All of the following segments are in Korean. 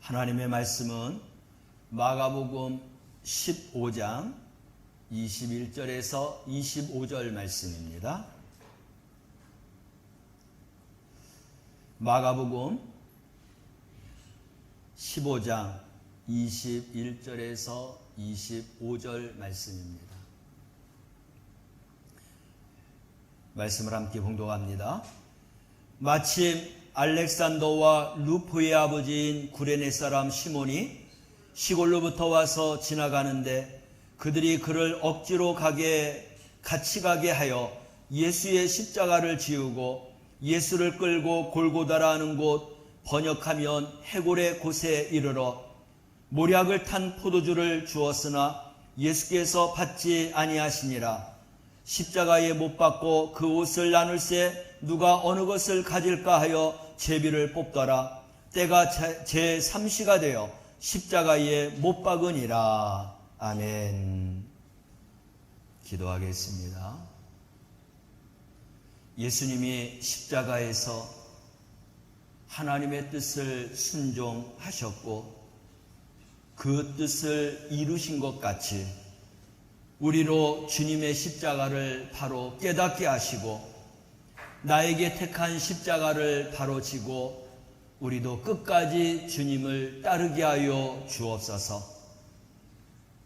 하나님의 말씀은 마가복음 15장 21절에서 25절 말씀입니다. 마가복음 15장 21절에서 25절 말씀입니다. 말씀을 함께 봉독합니다. 마침 알렉산더와 루포의 아버지인 구레네 사람 시몬이 시골로부터 와서 지나가는데 그들이 그를 억지로 같이 가게 하여 예수의 십자가를 지우고 예수를 끌고 골고다라 하는 곳, 번역하면 해골의 곳에 이르러 모략을 탄 포도주를 주었으나 예수께서 받지 아니하시니라. 십자가에 못 박고 그 옷을 나눌새 누가 어느 것을 가질까 하여 제비를 뽑더라. 때가 제3시가 되어 십자가에 못 박으니라. 아멘. 기도하겠습니다. 예수님이 십자가에서 하나님의 뜻을 순종하셨고 그 뜻을 이루신 것 같이 우리로 주님의 십자가를 바로 깨닫게 하시고 나에게 택한 십자가를 바로 지고 우리도 끝까지 주님을 따르게 하여 주옵소서.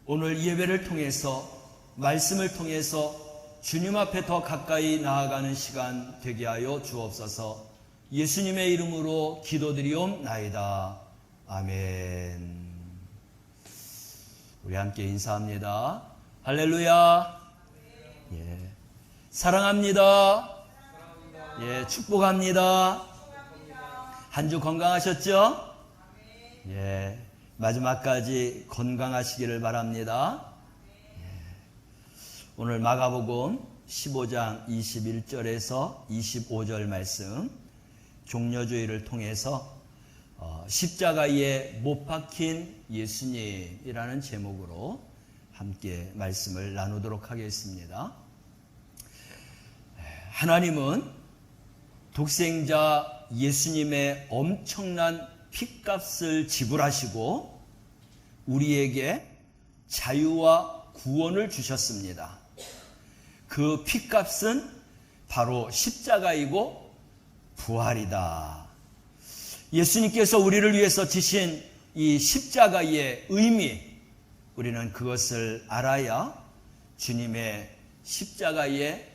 오늘 예배를 통해서 말씀을 통해서 주님 앞에 더 가까이 나아가는 시간 되게 하여 주옵소서. 예수님의 이름으로 기도드리옵나이다. 아멘. 우리 함께 인사합니다. 할렐루야. 예. 사랑합니다. 예, 축복합니다. 한 주 건강하셨죠? 예, 마지막까지 건강하시기를 바랍니다. 예. 오늘 마가복음 15장 21절에서 25절 말씀, 종려주의를 통해서 십자가에 못 박힌 예수님이라는 제목으로 함께 말씀을 나누도록 하겠습니다. 하나님은 독생자 예수님의 엄청난 핏값을 지불하시고 우리에게 자유와 구원을 주셨습니다. 그 핏값은 바로 십자가이고 부활이다. 예수님께서 우리를 위해서 지신 이 십자가의 의미, 우리는 그것을 알아야 주님의 십자가의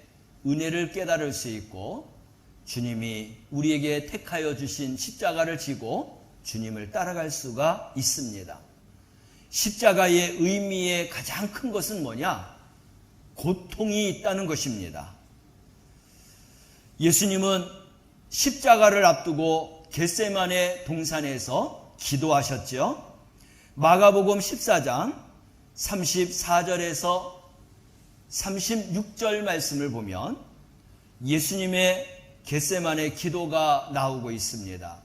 은혜를 깨달을 수 있고 주님이 우리에게 택하여 주신 십자가를 지고 주님을 따라갈 수가 있습니다. 십자가의 의미의 가장 큰 것은 뭐냐? 고통이 있다는 것입니다. 예수님은 십자가를 앞두고 겟세마네 동산에서 기도하셨죠. 마가복음 14장 34절에서 36절 말씀을 보면 예수님의 겟세마네 기도가 나오고 있습니다.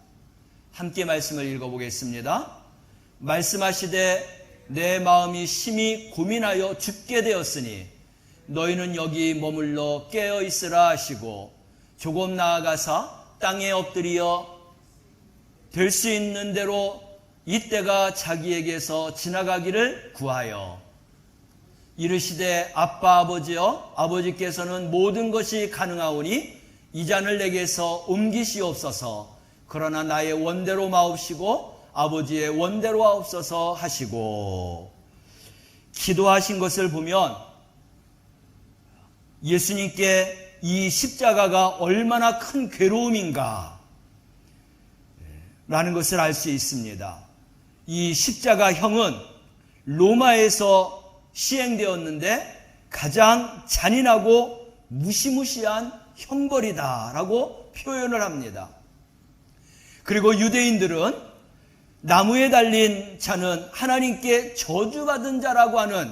함께 말씀을 읽어보겠습니다. 말씀하시되 내 마음이 심히 고민하여 죽게 되었으니 너희는 여기 머물러 깨어 있으라 하시고 조금 나아가사 땅에 엎드려 될 수 있는 대로 이때가 자기에게서 지나가기를 구하여 이르시되 아빠 아버지여 아버지께서는 모든 것이 가능하오니 이 잔을 내게서 옮기시옵소서. 그러나 나의 원대로 마옵시고 아버지의 원대로 하옵소서 하시고 기도하신 것을 보면 예수님께 이 십자가가 얼마나 큰 괴로움인가 라는 것을 알 수 있습니다. 이 십자가형은 로마에서 시행되었는데 가장 잔인하고 무시무시한 형벌이다라고 표현을 합니다. 그리고 유대인들은 나무에 달린 자는 하나님께 저주받은 자라고 하는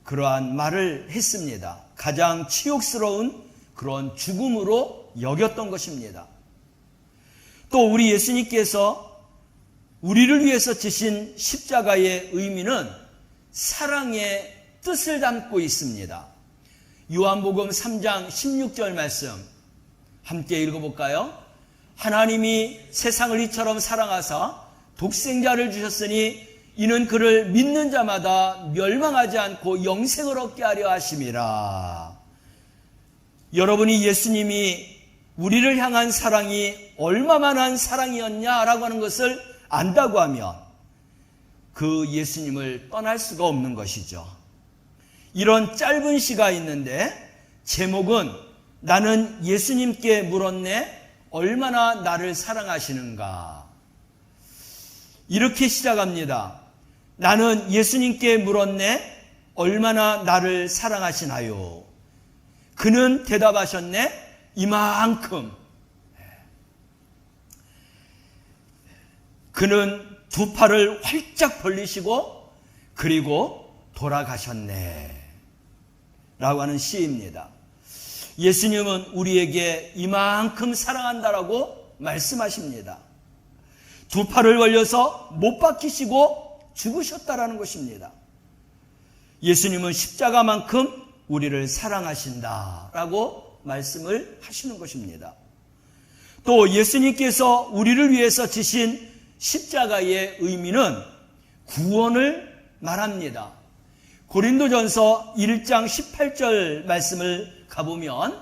그러한 말을 했습니다. 가장 치욕스러운 그런 죽음으로 여겼던 것입니다. 또 우리 예수님께서 우리를 위해서 지신 십자가의 의미는 사랑의 뜻을 담고 있습니다. 요한복음 3장 16절 말씀 함께 읽어볼까요? 하나님이 세상을 이처럼 사랑하사 독생자를 주셨으니 이는 그를 믿는 자마다 멸망하지 않고 영생을 얻게 하려 하심이라. 여러분이 예수님이 우리를 향한 사랑이 얼마만한 사랑이었냐라고 하는 것을 안다고 하면 그 예수님을 떠날 수가 없는 것이죠. 이런 짧은 시가 있는데 제목은 나는 예수님께 물었네 얼마나 나를 사랑하시는가. 이렇게 시작합니다. 나는 예수님께 물었네 얼마나 나를 사랑하시나요? 그는 대답하셨네 이만큼. 그는 두 팔을 활짝 벌리시고 그리고 돌아가셨네 라고 하는 시입니다. 예수님은 우리에게 이만큼 사랑한다라고 말씀하십니다. 두 팔을 벌려서 못 박히시고 죽으셨다라는 것입니다. 예수님은 십자가만큼 우리를 사랑하신다라고 말씀을 하시는 것입니다. 또 예수님께서 우리를 위해서 지신 십자가의 의미는 구원을 말합니다. 고린도전서 1장 18절 말씀을 가보면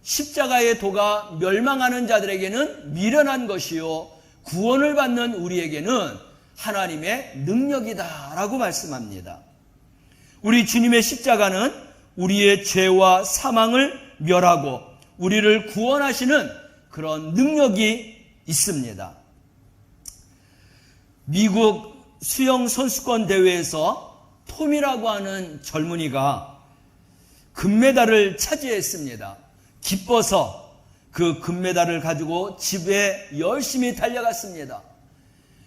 십자가의 도가 멸망하는 자들에게는 미련한 것이요 구원을 받는 우리에게는 하나님의 능력이다 라고 말씀합니다. 우리 주님의 십자가는 우리의 죄와 사망을 멸하고 우리를 구원하시는 그런 능력이 있습니다. 미국 수영 선수권 대회에서 톰이라고 하는 젊은이가 금메달을 차지했습니다. 기뻐서 그 금메달을 가지고 집에 열심히 달려갔습니다.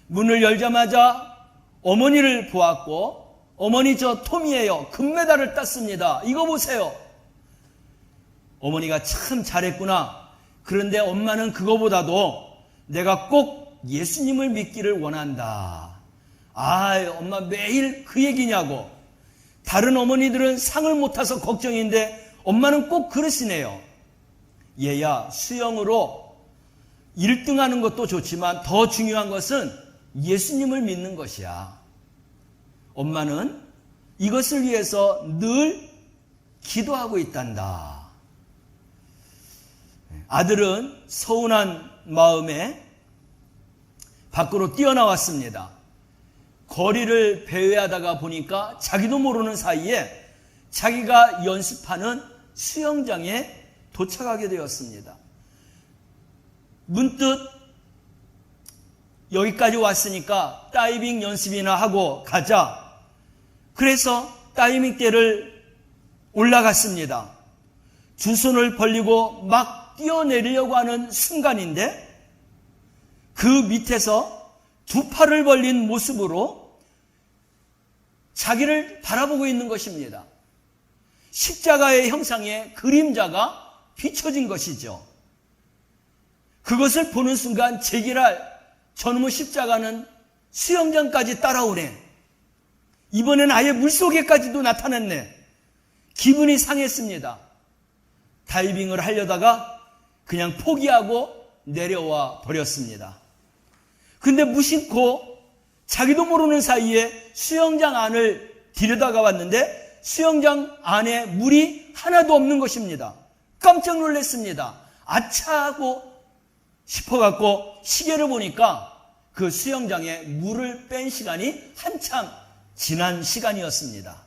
문을 열자마자 어머니를 보았고 어머니 저 톰이에요. 금메달을 땄습니다. 이거 보세요. 어머니가 참 잘했구나. 그런데 엄마는 그거보다도 내가 꼭 예수님을 믿기를 원한다. 엄마 매일 그 얘기냐고. 다른 어머니들은 상을 못 타서 걱정인데 엄마는 꼭 그러시네요. 얘야, 수영으로 1등하는 것도 좋지만 더 중요한 것은 예수님을 믿는 것이야. 엄마는 이것을 위해서 늘 기도하고 있단다. 아들은 서운한 마음에 밖으로 뛰어나왔습니다. 거리를 배회하다가 보니까 자기도 모르는 사이에 자기가 연습하는 수영장에 도착하게 되었습니다. 문득 여기까지 왔으니까 다이빙 연습이나 하고 가자. 그래서 다이빙대를 올라갔습니다. 두 손을 벌리고 막 뛰어내리려고 하는 순간인데 그 밑에서 두 팔을 벌린 모습으로 자기를 바라보고 있는 것입니다. 십자가의 형상의 그림자가 비춰진 것이죠. 그것을 보는 순간 제기랄 저놈의 십자가는 수영장까지 따라오네. 이번엔 아예 물속에까지도 나타났네. 기분이 상했습니다. 다이빙을 하려다가 그냥 포기하고 내려와 버렸습니다. 근데 무심코 자기도 모르는 사이에 수영장 안을 들여다가 봤는데 수영장 안에 물이 하나도 없는 것입니다. 깜짝 놀랐습니다. 아차 하고 싶어갖고 시계를 보니까 그 수영장에 물을 뺀 시간이 한참 지난 시간이었습니다.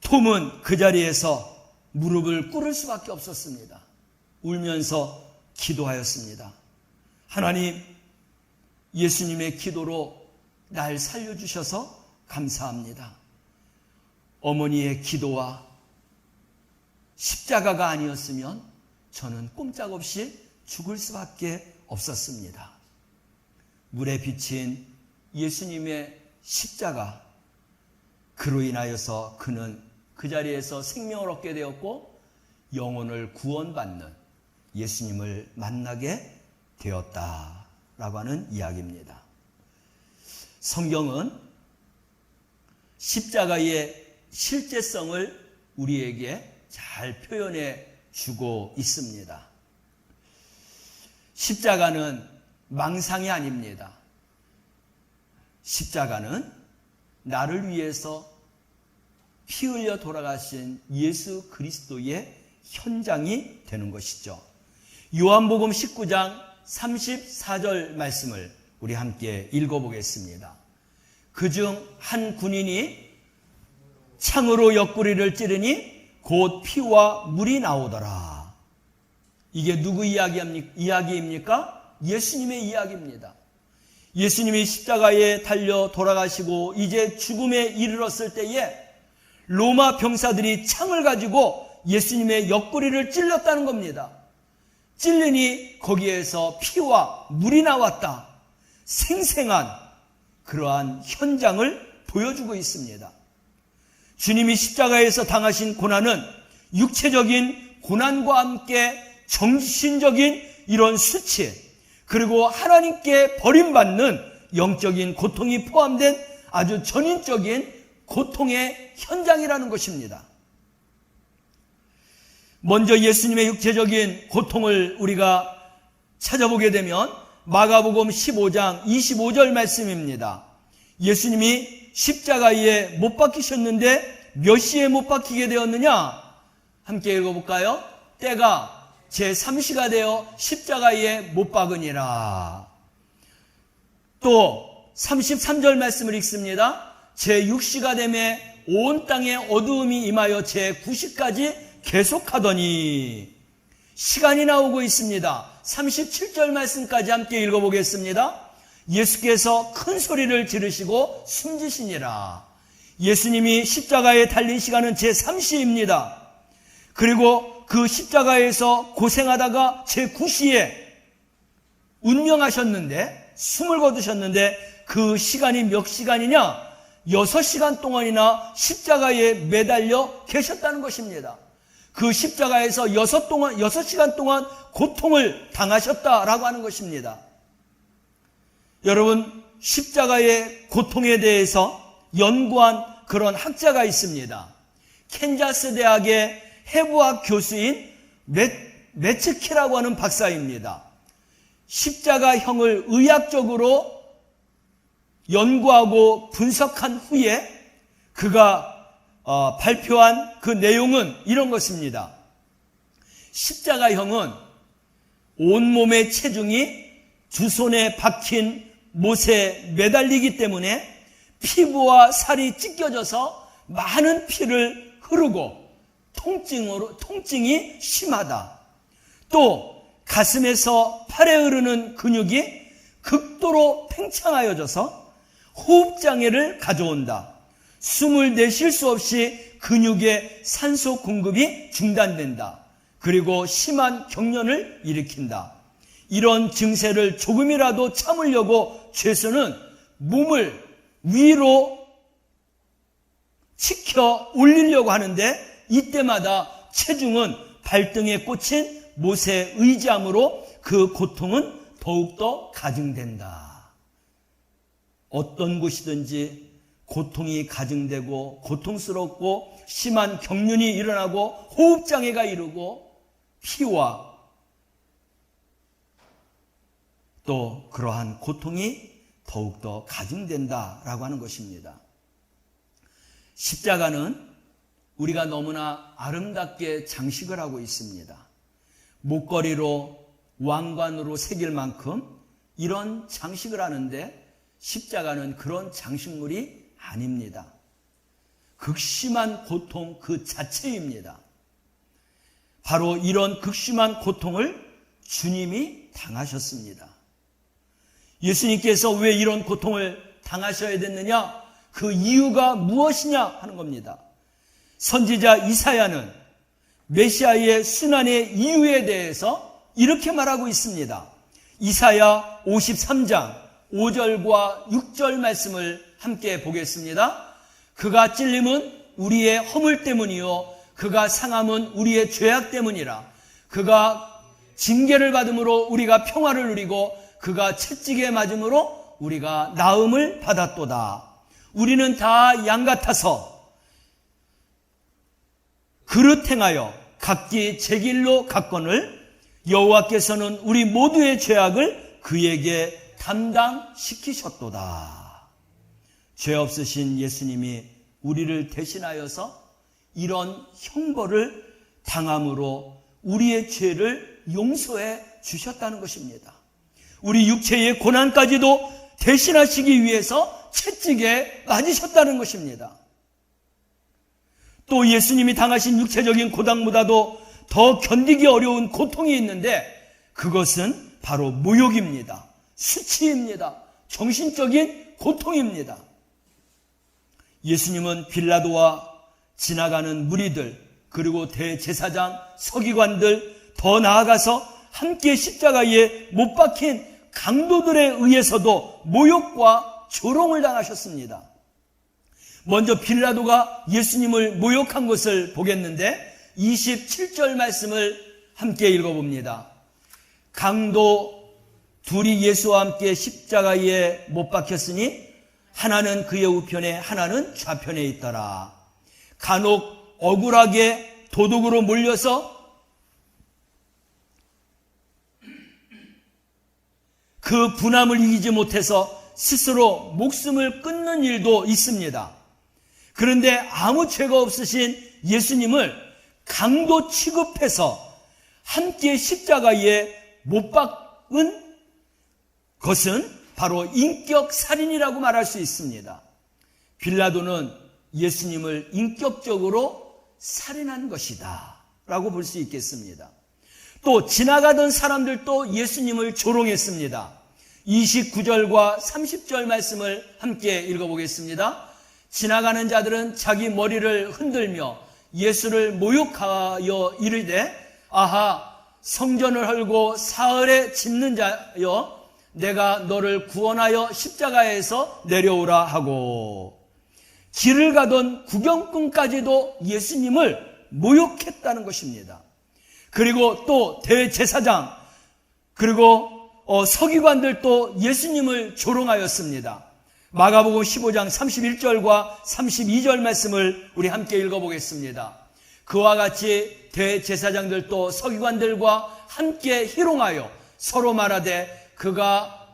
톰은 그 자리에서 무릎을 꿇을 수밖에 없었습니다. 울면서 기도하였습니다. 하나님, 예수님의 기도로 날 살려주셔서 감사합니다. 어머니의 기도와 십자가가 아니었으면 저는 꼼짝없이 죽을 수밖에 없었습니다. 물에 비친 예수님의 십자가, 그로 인하여서 그는 그 자리에서 생명을 얻게 되었고 영혼을 구원받는 예수님을 만나게 되었다라고 하는 이야기입니다. 성경은 십자가의 실제성을 우리에게 잘 표현해 주고 있습니다. 십자가는 망상이 아닙니다. 십자가는 나를 위해서 피 흘려 돌아가신 예수 그리스도의 현장이 되는 것이죠. 요한복음 19장 34절 말씀을 우리 함께 읽어보겠습니다. 그중 한 군인이 창으로 옆구리를 찌르니 곧 피와 물이 나오더라. 이게 누구 이야기입니까? 예수님의 이야기입니다. 예수님이 십자가에 달려 돌아가시고 이제 죽음에 이르렀을 때에 로마 병사들이 창을 가지고 예수님의 옆구리를 찔렀다는 겁니다. 찔리니 거기에서 피와 물이 나왔다. 생생한 그러한 현장을 보여주고 있습니다. 주님이 십자가에서 당하신 고난은 육체적인 고난과 함께 정신적인 이런 수치, 그리고 하나님께 버림받는 영적인 고통이 포함된 아주 전인적인 고통의 현장이라는 것입니다. 먼저 예수님의 육체적인 고통을 우리가 찾아보게 되면 마가복음 15장 25절 말씀입니다. 예수님이 십자가에 못 박히셨는데 몇 시에 못 박히게 되었느냐? 함께 읽어볼까요? 때가 제3시가 되어 십자가에 못 박으니라. 또 33절 말씀을 읽습니다. 제6시가 되매 온 땅에 어두움이 임하여 제9시까지 계속하더니, 시간이 나오고 있습니다. 37절 말씀까지 함께 읽어보겠습니다. 예수께서 큰 소리를 지르시고 숨지시니라. 예수님이 십자가에 달린 시간은 제3시입니다. 그리고 그 십자가에서 고생하다가 제9시에 운명하셨는데, 숨을 거두셨는데 그 시간이 몇 시간이냐? 6시간 동안이나 십자가에 매달려 계셨다는 것입니다. 그 십자가에서 6시간 동안 고통을 당하셨다라고 하는 것입니다. 여러분, 십자가의 고통에 대해서 연구한 그런 학자가 있습니다. 캔자스 대학의 해부학 교수인 메츠키라고 하는 박사입니다. 십자가형을 의학적으로 연구하고 분석한 후에 그가 발표한 그 내용은 이런 것입니다. 십자가형은 온몸의 체중이 두 손에 박힌 못에 매달리기 때문에 피부와 살이 찢겨져서 많은 피를 흐르고 통증이 심하다. 또 가슴에서 팔에 흐르는 근육이 극도로 팽창하여져서 호흡장애를 가져온다. 숨을 내쉴 수 없이 근육의 산소 공급이 중단된다. 그리고 심한 경련을 일으킨다. 이런 증세를 조금이라도 참으려고 죄수는 몸을 위로 치켜 올리려고 하는데, 이때마다 체중은 발등에 꽂힌 못에 의지함으로 그 고통은 더욱더 가중된다. 어떤 곳이든지 고통이 가중되고 고통스럽고 심한 경련이 일어나고 호흡장애가 이르고 피와 또 그러한 고통이 더욱더 가중된다라고 하는 것입니다. 십자가는 우리가 너무나 아름답게 장식을 하고 있습니다. 목걸이로 왕관으로 새길 만큼 이런 장식을 하는데, 십자가는 그런 장식물이 아닙니다. 극심한 고통 그 자체입니다. 바로 이런 극심한 고통을 주님이 당하셨습니다. 예수님께서 왜 이런 고통을 당하셔야 됐느냐? 그 이유가 무엇이냐 하는 겁니다. 선지자 이사야는 메시아의 순환의 이유에 대해서 이렇게 말하고 있습니다. 이사야 53장 5절과 6절 말씀을 함께 보겠습니다. 그가 찔림은 우리의 허물 때문이요 그가 상함은 우리의 죄악 때문이라. 그가 징계를 받음으로 우리가 평화를 누리고 그가 채찍에 맞음으로 우리가 나음을 받았도다. 우리는 다 양 같아서 그릇 행하여 각기 제 길로 갔거늘 여호와께서는 우리 모두의 죄악을 그에게 담당시키셨도다. 죄 없으신 예수님이 우리를 대신하여서 이런 형벌을 당함으로 우리의 죄를 용서해 주셨다는 것입니다. 우리 육체의 고난까지도 대신하시기 위해서 채찍에 맞으셨다는 것입니다. 또 예수님이 당하신 육체적인 고난보다도 더 견디기 어려운 고통이 있는데 그것은 바로 모욕입니다. 수치입니다. 정신적인 고통입니다. 예수님은 빌라도와 지나가는 무리들, 그리고 대제사장, 서기관들, 더 나아가서 함께 십자가에 못 박힌 강도들에 의해서도 모욕과 조롱을 당하셨습니다. 먼저 빌라도가 예수님을 모욕한 것을 보겠는데 27절 말씀을 함께 읽어봅니다. 강도 둘이 예수와 함께 십자가에 못 박혔으니 하나는 그의 우편에 하나는 좌편에 있더라. 간혹 억울하게 도둑으로 몰려서 그 분함을 이기지 못해서 스스로 목숨을 끊는 일도 있습니다. 그런데 아무 죄가 없으신 예수님을 강도 취급해서 함께 십자가에 못 박은 것은 바로 인격 살인이라고 말할 수 있습니다. 빌라도는 예수님을 인격적으로 살인한 것이다 라고 볼 수 있겠습니다. 또 지나가던 사람들도 예수님을 조롱했습니다. 29절과 30절 말씀을 함께 읽어보겠습니다. 지나가는 자들은 자기 머리를 흔들며 예수를 모욕하여 이르되 아하 성전을 헐고 사흘에 짓는 자여 내가 너를 구원하여 십자가에서 내려오라 하고 길을 가던 구경꾼까지도 예수님을 모욕했다는 것입니다. 그리고 또 대제사장 그리고 서기관들도 예수님을 조롱하였습니다. 마가복음 15장 31절과 32절 말씀을 우리 함께 읽어보겠습니다. 그와 같이 대제사장들도 서기관들과 함께 희롱하여 서로 말하되 그가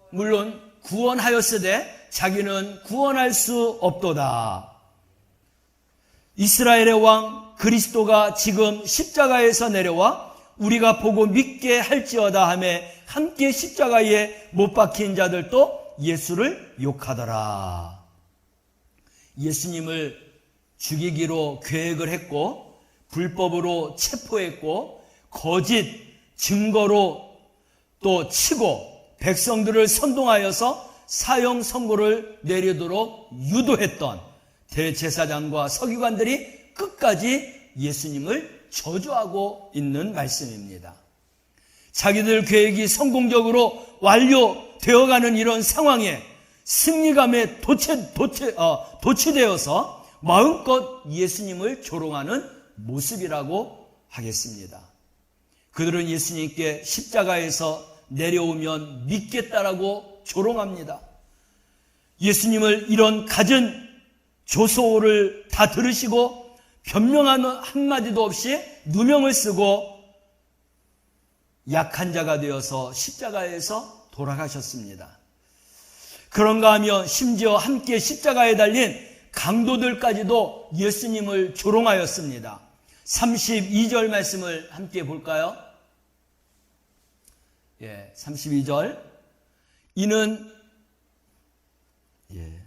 물론 구원하였으되 자기는 구원할 수 없도다. 이스라엘의 왕 그리스도가 지금 십자가에서 내려와 우리가 보고 믿게 할지어다 하며 함께 십자가에 못 박힌 자들도 예수를 욕하더라. 예수님을 죽이기로 계획을 했고 불법으로 체포했고 거짓 증거로 또 치고 백성들을 선동하여서 사형 선고를 내리도록 유도했던 대제사장과 서기관들이 끝까지 예수님을 저주하고 있는 말씀입니다. 자기들 계획이 성공적으로 완료되어가는 이런 상황에 승리감에 도취되어서 마음껏 예수님을 조롱하는 모습이라고 하겠습니다. 그들은 예수님께 십자가에서 내려오면 믿겠다라고 조롱합니다. 예수님을 이런 갖은 조소를 다 들으시고 변명하는 한마디도 없이 누명을 쓰고 약한 자가 되어서 십자가에서 돌아가셨습니다. 그런가 하면 심지어 함께 십자가에 달린 강도들까지도 예수님을 조롱하였습니다. 32절 말씀을 함께 볼까요? 32절. 이는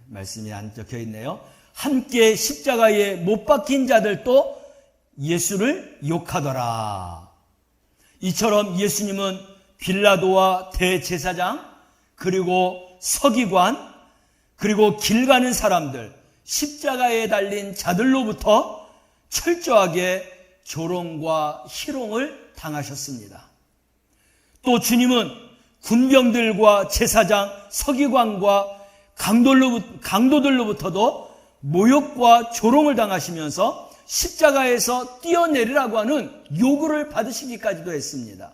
말씀이 안 적혀 있네요. 함께 십자가에 못 박힌 자들도 예수를 욕하더라. 이처럼 예수님은 빌라도와 대제사장 그리고 서기관 그리고 길 가는 사람들 십자가에 달린 자들로부터 철저하게 조롱과 희롱을 당하셨습니다. 또 주님은 군병들과 제사장, 서기관과 강도들로부터도 모욕과 조롱을 당하시면서 십자가에서 뛰어내리라고 하는 요구를 받으시기까지도 했습니다.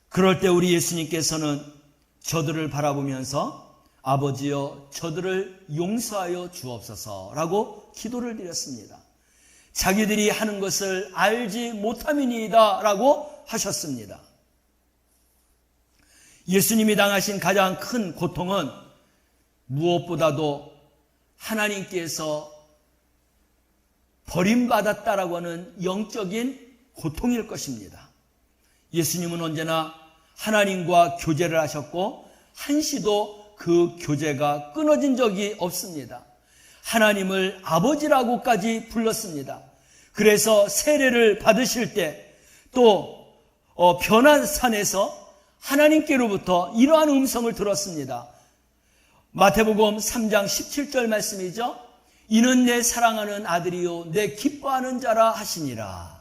그럴 때 우리 예수님께서는 저들을 바라보면서 아버지여 저들을 용서하여 주옵소서라고 기도를 드렸습니다. 자기들이 하는 것을 알지 못함이니이다 라고 하셨습니다. 예수님이 당하신 가장 큰 고통은 무엇보다도 하나님께서 버림받았다라고 하는 영적인 고통일 것입니다. 예수님은 언제나 하나님과 교제를 하셨고 한시도 그 교제가 끊어진 적이 없습니다. 하나님을 아버지라고까지 불렀습니다. 그래서 세례를 받으실 때 또 변화산에서 하나님께로부터 이러한 음성을 들었습니다. 마태복음 3장 17절 말씀이죠. 이는 내 사랑하는 아들이요 내 기뻐하는 자라 하시니라.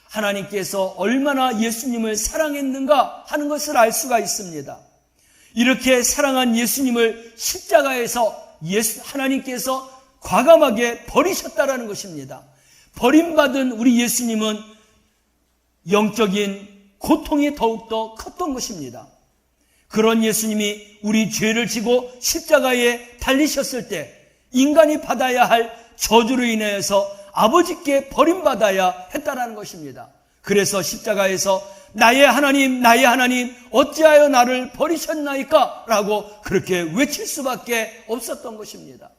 하나님께서 얼마나 예수님을 사랑했는가 하는 것을 알 수가 있습니다. 이렇게 사랑한 예수님을 십자가에서 하나님께서 과감하게 버리셨다라는 것입니다. 버림받은 우리 예수님은 영적인 고통이 더욱더 컸던 것입니다. 그런 예수님이 우리 죄를 지고 십자가에 달리셨을 때 인간이 받아야 할 저주로 인해서 아버지께 버림받아야 했다라는 것입니다. 그래서 십자가에서 나의 하나님 어찌하여 나를 버리셨나이까? 라고 그렇게 외칠 수밖에 없었던 것입니다.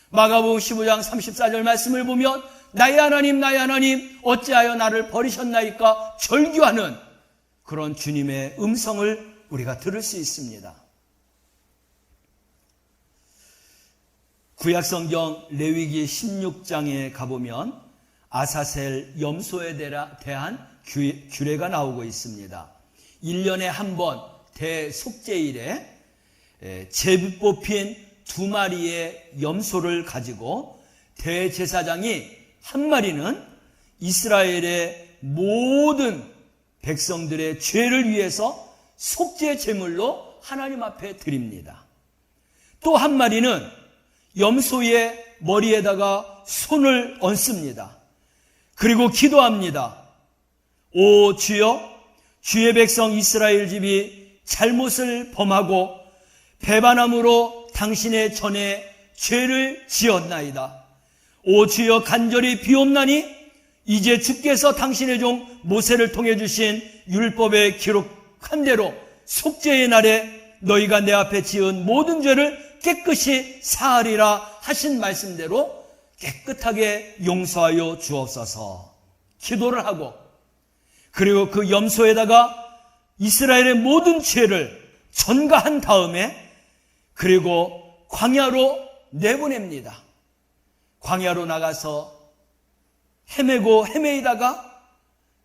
마가복음 15장 34절 말씀을 보면 나의 하나님 어찌하여 나를 버리셨나이까? 절규하는 그런 주님의 음성을 우리가 들을 수 있습니다. 구약성경 레위기 16장에 가보면 아사셀 염소에 대한 규례가 나오고 있습니다. 1년에 한 번 대속죄일에 제비 뽑힌 2마리의 염소를 가지고 대제사장이 한 마리는 이스라엘의 모든 백성들의 죄를 위해서 속죄 제물로 하나님 앞에 드립니다. 또 한 마리는 염소의 머리에다가 손을 얹습니다. 그리고 기도합니다. 오 주여, 주의 백성 이스라엘 집이 잘못을 범하고 배반함으로 당신의 전에 죄를 지었나이다. 오 주여, 간절히 비옵나니 이제 주께서 당신의 종 모세를 통해 주신 율법에 기록한 대로 속죄의 날에 너희가 내 앞에 지은 모든 죄를 깨끗이 사하리라 하신 말씀대로 깨끗하게 용서하여 주옵소서 기도를 하고, 그리고 그 염소에다가 이스라엘의 모든 죄를 전가한 다음에 그리고 광야로 내보냅니다. 광야로 나가서 헤매이다가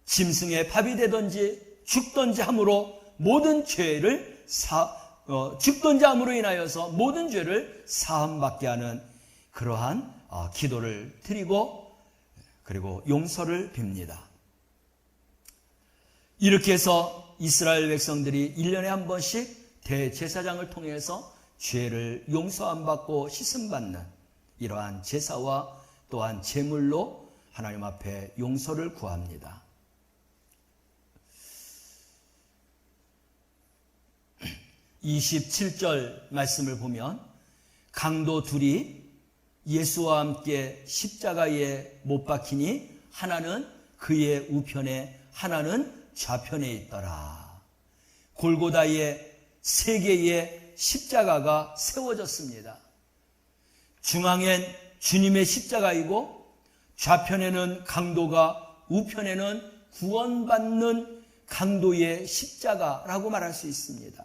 짐승의 밥이 되든지 죽든지 함으로 모든 죄를 죽든지 함으로 인하여서 모든 죄를 사함받게 하는 그러한 기도를 드리고 그리고 용서를 빕니다. 이렇게 해서 이스라엘 백성들이 1년에 한 번씩 대제사장을 통해서 죄를 용서 안 받고 씻음받는 이러한 제사와 또한 제물로 하나님 앞에 용서를 구합니다. 27절 말씀을 보면 강도 둘이 예수와 함께 십자가에 못 박히니 하나는 그의 우편에 하나는 좌편에 있더라. 골고다에 3개의 십자가가 세워졌습니다. 중앙엔 주님의 십자가이고 좌편에는 강도가, 우편에는 구원받는 강도의 십자가라고 말할 수 있습니다.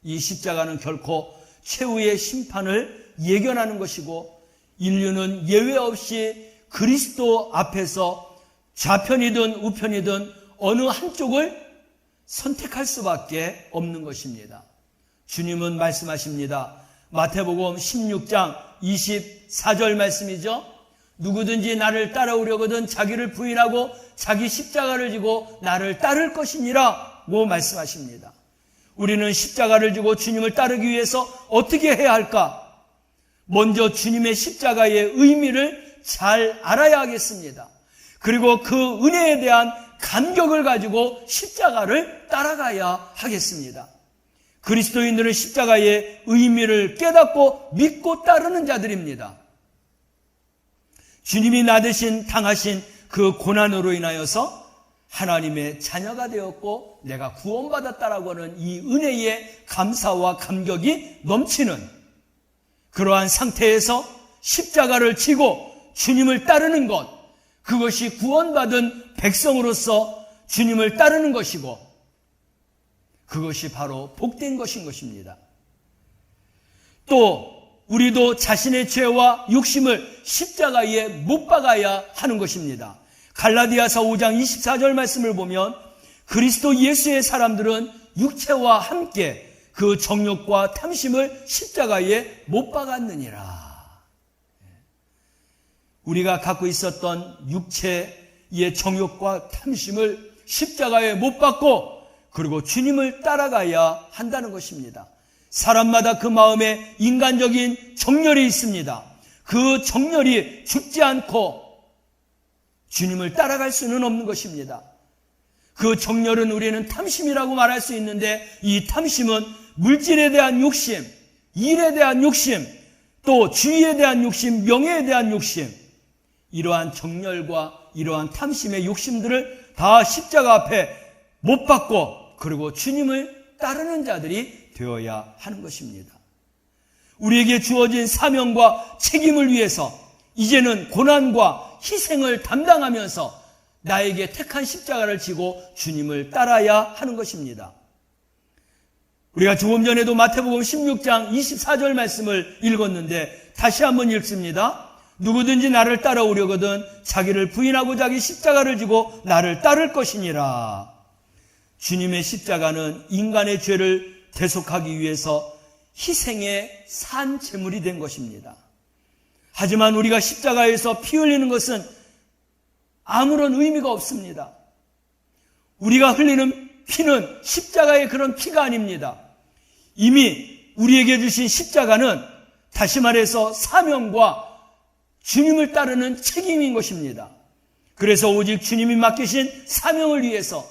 이 십자가는 결코 최후의 심판을 예견하는 것이고 인류는 예외 없이 그리스도 앞에서 좌편이든 우편이든 어느 한쪽을 선택할 수밖에 없는 것입니다. 주님은 말씀하십니다. 마태복음 16장 24절 말씀이죠. 누구든지 나를 따라오려거든 자기를 부인하고 자기 십자가를 지고 나를 따를 것이니라고 말씀하십니다. 우리는 십자가를 지고 주님을 따르기 위해서 어떻게 해야 할까? 먼저 주님의 십자가의 의미를 잘 알아야 하겠습니다. 그리고 그 은혜에 대한 감격을 가지고 십자가를 따라가야 하겠습니다. 그리스도인들은 십자가의 의미를 깨닫고 믿고 따르는 자들입니다. 주님이 나 대신 당하신 그 고난으로 인하여서 하나님의 자녀가 되었고 내가 구원받았다라고 하는 이 은혜의 감사와 감격이 넘치는 그러한 상태에서 십자가를 지고 주님을 따르는 것, 그것이 구원받은 백성으로서 주님을 따르는 것이고 그것이 바로 복된 것인 것입니다. 또 우리도 자신의 죄와 욕심을 십자가에 못 박아야 하는 것입니다. 갈라디아서 5장 24절 말씀을 보면 그리스도 예수의 사람들은 육체와 함께 그 정욕과 탐심을 십자가에 못 박았느니라. 우리가 갖고 있었던 육체의 정욕과 탐심을 십자가에 못 박고 그리고 주님을 따라가야 한다는 것입니다. 사람마다 그 마음에 인간적인 정열이 있습니다. 그 정열이 죽지 않고 주님을 따라갈 수는 없는 것입니다. 그 정열은 우리는 탐심이라고 말할 수 있는데 이 탐심은 물질에 대한 욕심, 일에 대한 욕심, 또 주의에 대한 욕심, 명예에 대한 욕심, 이러한 정열과 이러한 탐심의 욕심들을 다 십자가 앞에 못 박고 그리고 주님을 따르는 자들이 되어야 하는 것입니다. 우리에게 주어진 사명과 책임을 위해서 이제는 고난과 희생을 담당하면서 나에게 택한 십자가를 지고 주님을 따라야 하는 것입니다. 우리가 조금 전에도 마태복음 16장 24절 말씀을 읽었는데 다시 한번 읽습니다. 누구든지 나를 따라오려거든 자기를 부인하고 자기 십자가를 지고 나를 따를 것이니라. 주님의 십자가는 인간의 죄를 대속하기 위해서 희생의 산 제물이 된 것입니다. 하지만 우리가 십자가에서 피 흘리는 것은 아무런 의미가 없습니다. 우리가 흘리는 피는 십자가의 그런 피가 아닙니다. 이미 우리에게 주신 십자가는 다시 말해서 사명과 주님을 따르는 책임인 것입니다. 그래서 오직 주님이 맡기신 사명을 위해서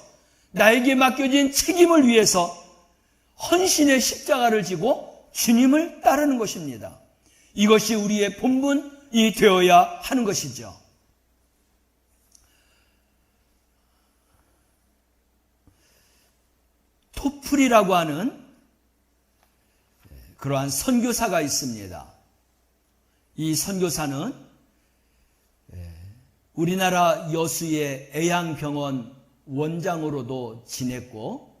나에게 맡겨진 책임을 위해서 헌신의 십자가를 지고 주님을 따르는 것입니다. 이것이 우리의 본분이 되어야 하는 것이죠. 토플이라고 하는 그러한 선교사가 있습니다. 이 선교사는 우리나라 여수의 애양병원 원장으로도 지냈고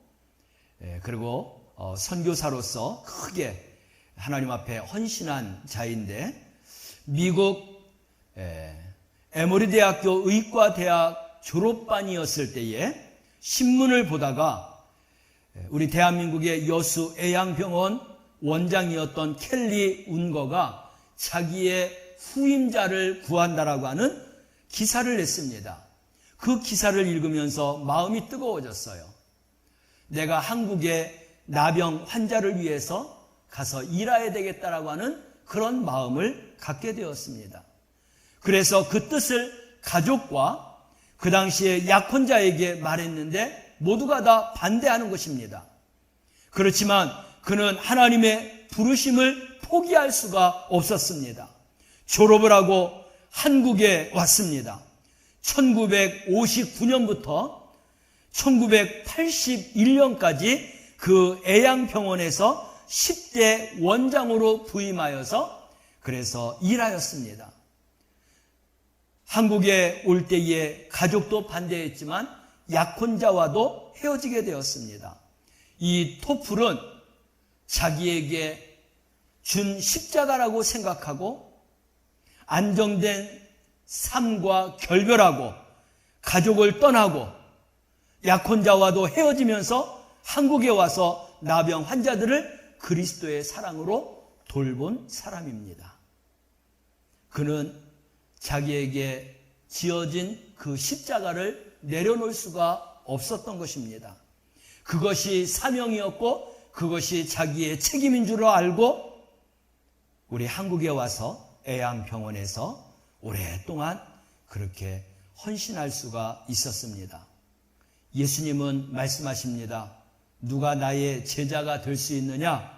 그리고 선교사로서 크게 하나님 앞에 헌신한 자인데 미국 에모리 대학교 의과대학 졸업반이었을 때에 신문을 보다가 우리 대한민국의 여수 애양병원 원장이었던 켈리 운거가 자기의 후임자를 구한다라고 하는 기사를 냈습니다. 그 기사를 읽으면서 마음이 뜨거워졌어요. 내가 한국의 나병 환자를 위해서 가서 일해야 되겠다라고 하는 그런 마음을 갖게 되었습니다. 그래서 그 뜻을 가족과 그 당시에 약혼자에게 말했는데 모두가 다 반대하는 것입니다. 그렇지만 그는 하나님의 부르심을 포기할 수가 없었습니다. 졸업을 하고 한국에 왔습니다. 1959년부터 1981년까지 그 애양병원에서 10대 원장으로 부임하여서 그래서 일하였습니다. 한국에 올 때에 가족도 반대했지만 약혼자와도 헤어지게 되었습니다. 이 토플은 자기에게 준 십자가라고 생각하고 안정된 삶과 결별하고 가족을 떠나고 약혼자와도 헤어지면서 한국에 와서 나병 환자들을 그리스도의 사랑으로 돌본 사람입니다. 그는 자기에게 지어진 그 십자가를 내려놓을 수가 없었던 것입니다. 그것이 사명이었고 그것이 자기의 책임인 줄 알고 우리 한국에 와서 애양병원에서 오랫동안 그렇게 헌신할 수가 있었습니다. 예수님은 말씀하십니다. 누가 나의 제자가 될 수 있느냐?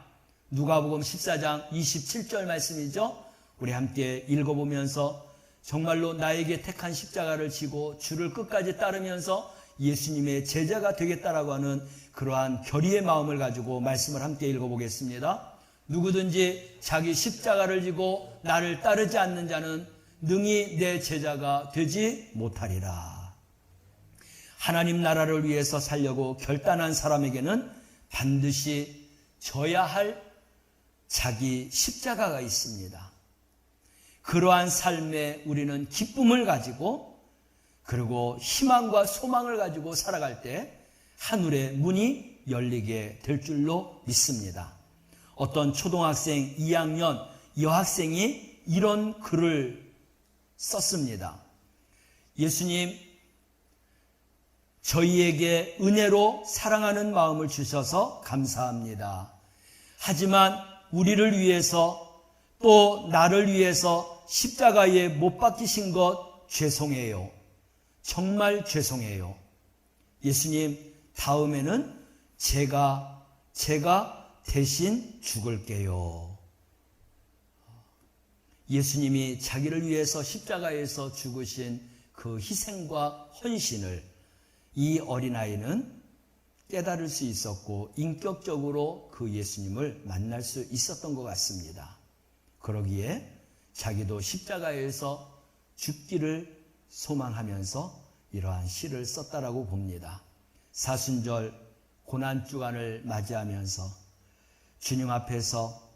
누가복음 14장 27절 말씀이죠. 우리 함께 읽어보면서 정말로 나에게 택한 십자가를 지고 주를 끝까지 따르면서 예수님의 제자가 되겠다라고 하는 그러한 결의의 마음을 가지고 말씀을 함께 읽어보겠습니다. 누구든지 자기 십자가를 지고 나를 따르지 않는 자는 능히 내 제자가 되지 못하리라. 하나님 나라를 위해서 살려고 결단한 사람에게는 반드시 져야 할 자기 십자가가 있습니다. 그러한 삶에 우리는 기쁨을 가지고 그리고 희망과 소망을 가지고 살아갈 때 하늘의 문이 열리게 될 줄로 믿습니다. 어떤 초등학생 2학년 여학생이 이런 글을 썼습니다. 예수님, 저희에게 은혜로 사랑하는 마음을 주셔서 감사합니다. 하지만 우리를 위해서 또 나를 위해서 십자가에 못 박히신 것 죄송해요. 정말 죄송해요. 예수님, 다음에는 제가 대신 죽을게요. 예수님이 자기를 위해서 십자가에서 죽으신 그 희생과 헌신을 이 어린아이는 깨달을 수 있었고 인격적으로 그 예수님을 만날 수 있었던 것 같습니다. 그러기에 자기도 십자가에서 죽기를 소망하면서 이러한 시를 썼다라고 봅니다. 사순절 고난주간을 맞이하면서 주님 앞에서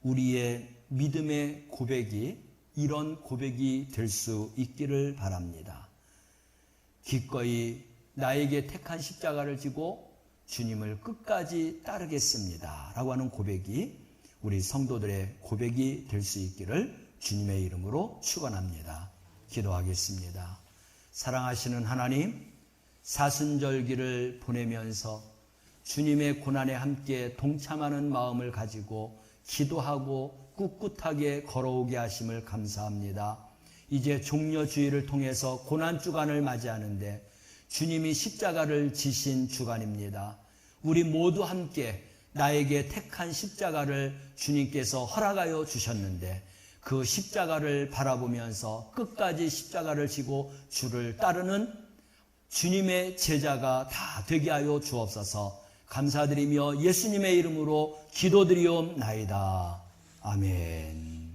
우리의 믿음의 고백이 이런 고백이 될 수 있기를 바랍니다. 기꺼이 나에게 택한 십자가를 지고 주님을 끝까지 따르겠습니다 라고 하는 고백이 우리 성도들의 고백이 될 수 있기를 주님의 이름으로 축원합니다. 기도하겠습니다. 사랑하시는 하나님, 사순절기를 보내면서 주님의 고난에 함께 동참하는 마음을 가지고 기도하고 꿋꿋하게 걸어오게 하심을 감사합니다. 이제 종려주의를 통해서 고난주간을 맞이하는데 주님이 십자가를 지신 주간입니다. 우리 모두 함께 나에게 택한 십자가를 주님께서 허락하여 주셨는데 그 십자가를 바라보면서 끝까지 십자가를 지고 주를 따르는 주님의 제자가 다 되게 하여 주옵소서. 감사드리며 예수님의 이름으로 기도드리옵나이다. 아멘.